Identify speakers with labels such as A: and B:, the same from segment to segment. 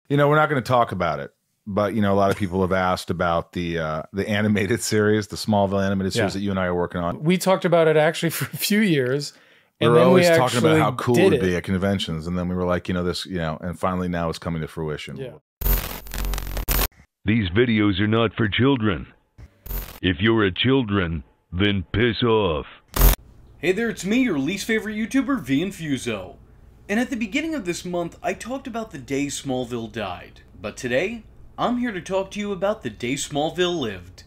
A: You know, we're not going to talk about it, but you know, a lot of people have asked about the animated series, the Smallville animated series that you and I are working on.
B: We talked about it actually for a few years.
A: And we were always talking about how cool it would be at conventions, and then we were like, you know, this, you know, and finally now it's coming to fruition.
B: Yeah.
C: These videos are not for children. If you're a children, then piss off.
D: Hey there, it's me, your least favorite YouTuber, Infuso. And at the beginning of this month, I talked about the day Smallville died. But today, I'm here to talk to you about the day Smallville lived.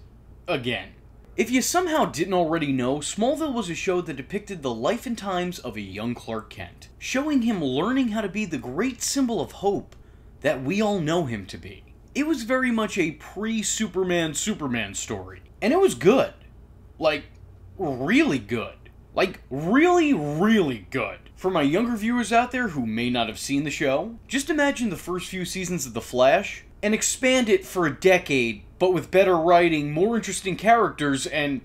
D: Again. If you somehow didn't already know, Smallville was a show that depicted the life and times of a young Clark Kent, showing him learning how to be the great symbol of hope that we all know him to be. It was very much a pre-Superman Superman story, and it was good. Like, really good. Like, really, really good. For my younger viewers out there who may not have seen the show, just imagine the first few seasons of The Flash, and expand it for a decade, but with better writing, more interesting characters, and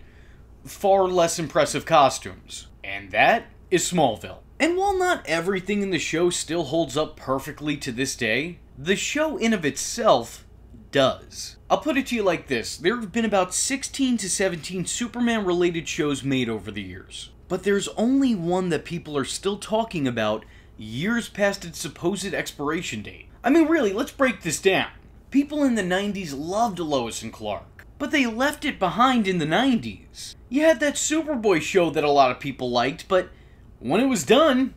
D: far less impressive costumes. And that is Smallville. And while not everything in the show still holds up perfectly to this day, the show in of itself does. I'll put it to you like this, there have been about 16 to 17 Superman-related shows made over the years. But there's only one that people are still talking about years past its supposed expiration date. I mean, really, let's break this down. People in the 90s loved Lois and Clark, but they left it behind in the 90s. You had that Superboy show that a lot of people liked, but when it was done,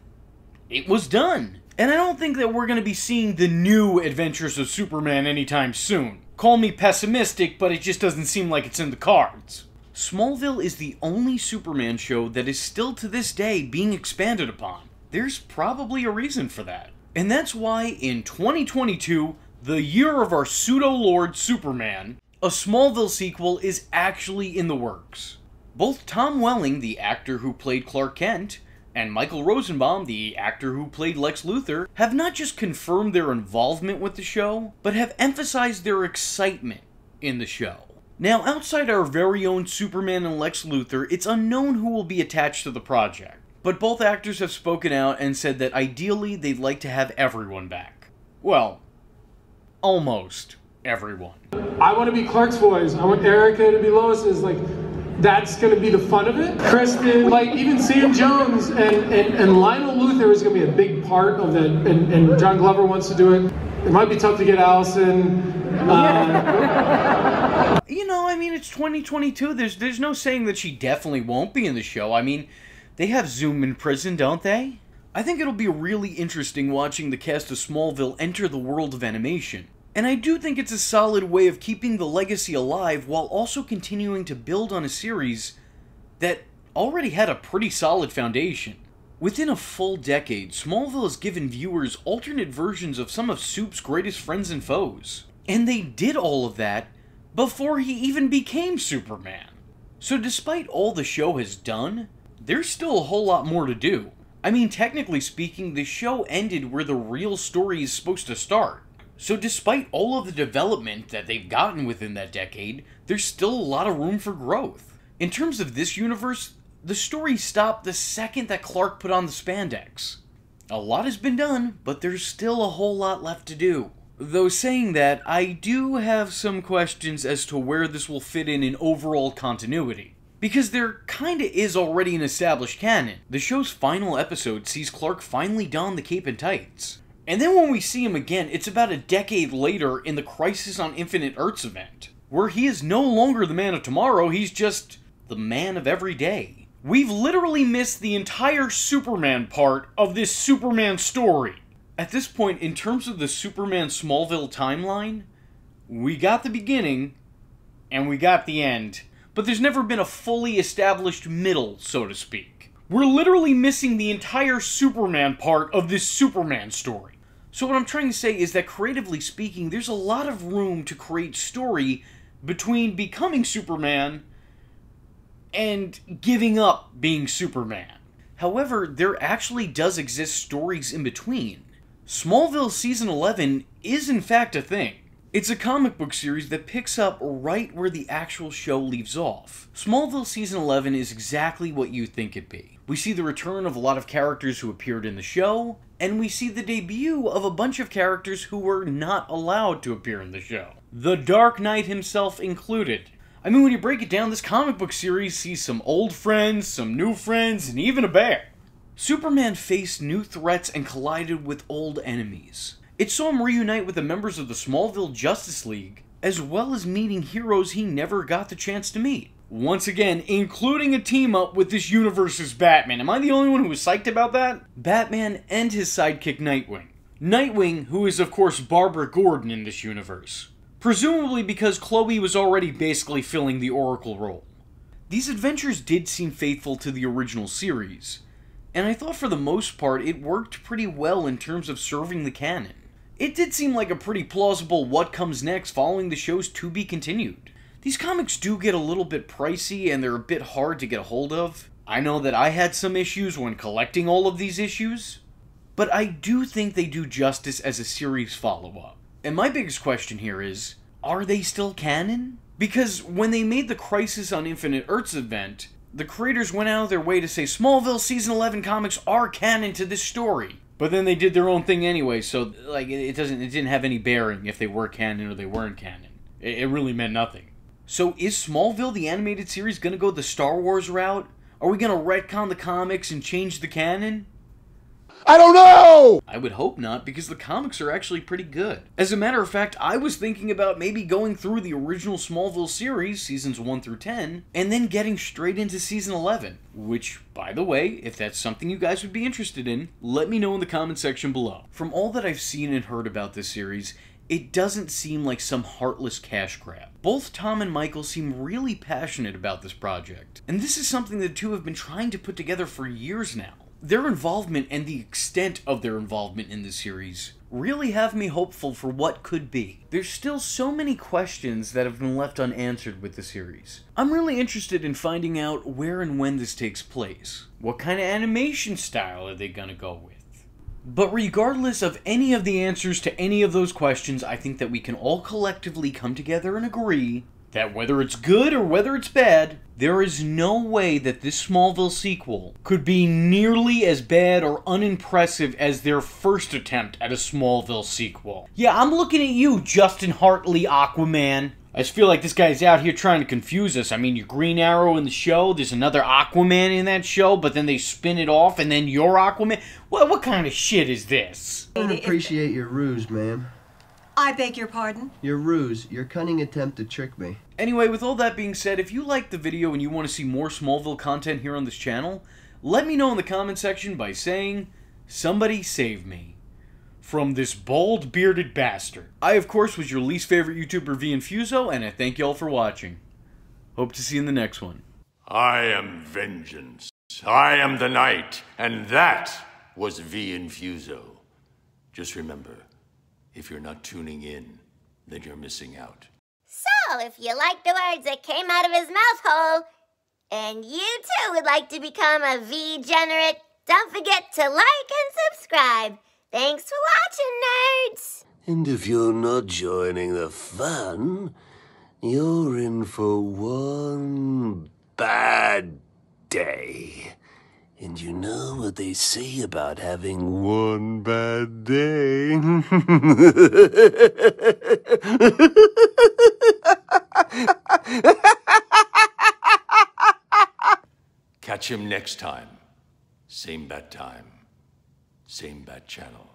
D: it was done. And I don't think that we're going to be seeing the new Adventures of Superman anytime soon. Call me pessimistic, but it just doesn't seem like it's in the cards. Smallville is the only Superman show that is still to this day being expanded upon. There's probably a reason for that. And that's why in 2022, the year of our pseudo-lord Superman, a Smallville sequel is actually in the works. Both Tom Welling, the actor who played Clark Kent, and Michael Rosenbaum, the actor who played Lex Luthor, have not just confirmed their involvement with the show, but have emphasized their excitement in the show. Now, outside our very own Superman and Lex Luthor, it's unknown who will be attached to the project. But both actors have spoken out and said that ideally they'd like to have everyone back. Well, almost everyone.
E: I want to be Clark's voice. I want Erica to be Lois's. Like, that's going to be the fun of it. Kristen, like even Sam Jones and Lionel Luthor is going to be a big part of that. And John Glover wants to do it. It might be tough to get Allison.
D: You know, I mean, it's 2022. There's no saying that she definitely won't be in the show. I mean, they have Zoom in prison, don't they? I think it'll be really interesting watching the cast of Smallville enter the world of animation. And I do think it's a solid way of keeping the legacy alive while also continuing to build on a series that already had a pretty solid foundation. Within a full decade, Smallville has given viewers alternate versions of some of Soup's greatest friends and foes. And they did all of that before he even became Superman. So despite all the show has done, there's still a whole lot more to do. I mean, technically speaking, the show ended where the real story is supposed to start. So despite all of the development that they've gotten within that decade, there's still a lot of room for growth. In terms of this universe, the story stopped the second that Clark put on the spandex. A lot has been done, but there's still a whole lot left to do. Though saying that, I do have some questions as to where this will fit in overall continuity. Because there kinda is already an established canon. The show's final episode sees Clark finally don the cape and tights. And then when we see him again, it's about a decade later in the Crisis on Infinite Earths event, where he is no longer the Man of Tomorrow, he's just the man of every day. We've literally missed the entire Superman part of this Superman story. At this point, in terms of the Superman Smallville timeline, we got the beginning, and we got the end. But there's never been a fully established middle, so to speak. We're literally missing the entire Superman part of this Superman story. So what I'm trying to say is that creatively speaking, there's a lot of room to create story between becoming Superman and giving up being Superman. However, there actually does exist stories in between. Smallville Season 11 is in fact a thing. It's a comic book series that picks up right where the actual show leaves off. Smallville Season 11 is exactly what you think it'd be. We see the return of a lot of characters who appeared in the show, and we see the debut of a bunch of characters who were not allowed to appear in the show. The Dark Knight himself included. I mean, when you break it down, this comic book series sees some old friends, some new friends, and even a bear. Superman faced new threats and collided with old enemies. It saw him reunite with the members of the Smallville Justice League, as well as meeting heroes he never got the chance to meet. Once again, including a team-up with this universe's Batman. Am I the only one who was psyched about that? Batman and his sidekick Nightwing. Nightwing, who is of course Barbara Gordon in this universe. Presumably because Chloe was already basically filling the Oracle role. These adventures did seem faithful to the original series, and I thought for the most part it worked pretty well in terms of serving the canon. It did seem like a pretty plausible what comes next following the show's to be continued. These comics do get a little bit pricey and they're a bit hard to get a hold of. I know that I had some issues when collecting all of these issues, but I do think they do justice as a series follow-up. And my biggest question here is, are they still canon? Because when they made the Crisis on Infinite Earths event, the creators went out of their way to say Smallville Season 11 comics are canon to this story. But then they did their own thing anyway, so like it didn't have any bearing if they were canon or they weren't canon. It really meant nothing. So is Smallville the animated series gonna go the Star Wars route? Are we gonna retcon the comics and change the canon?
F: I don't know!
D: I would hope not, because the comics are actually pretty good. As a matter of fact, I was thinking about maybe going through the original Smallville series, seasons 1 through 10, and then getting straight into season 11. Which, by the way, if that's something you guys would be interested in, let me know in the comment section below. From all that I've seen and heard about this series, it doesn't seem like some heartless cash grab. Both Tom and Michael seem really passionate about this project, and this is something the two have been trying to put together for years now. Their involvement and the extent of their involvement in the series really have me hopeful for what could be. There's still so many questions that have been left unanswered with the series. I'm really interested in finding out where and when this takes place. What kind of animation style are they gonna go with? But regardless of any of the answers to any of those questions, I think that we can all collectively come together and agree that whether it's good or whether it's bad, there is no way that this Smallville sequel could be nearly as bad or unimpressive as their first attempt at a Smallville sequel. Yeah, I'm looking at you, Justin Hartley, Aquaman. I just feel like this guy's out here trying to confuse us. I mean, you're Green Arrow in the show, there's another Aquaman in that show, but then they spin it off and then you're Aquaman? What kind of shit is this?
G: I don't appreciate your ruse, ma'am.
H: I beg your pardon?
G: Your ruse, your cunning attempt to trick me.
D: Anyway, with all that being said, if you liked the video and you want to see more Smallville content here on this channel, let me know in the comment section by saying, "Somebody save me from this bald bearded bastard." I, of course, was your least favorite YouTuber, Infuso, and I thank y'all for watching. Hope to see you in the next one.
I: I am vengeance. I am the night, and that was Infuso. Just remember, if you're not tuning in, then you're missing out.
J: So, if you like the words that came out of his mouth hole, and you too would like to become a V-generate, don't forget to like and subscribe. Thanks for watching, nerds!
K: And if you're not joining the fun, you're in for one bad day. And you know what they say about having one bad day?
I: Catch him next time. Same bat time. Same bat channel.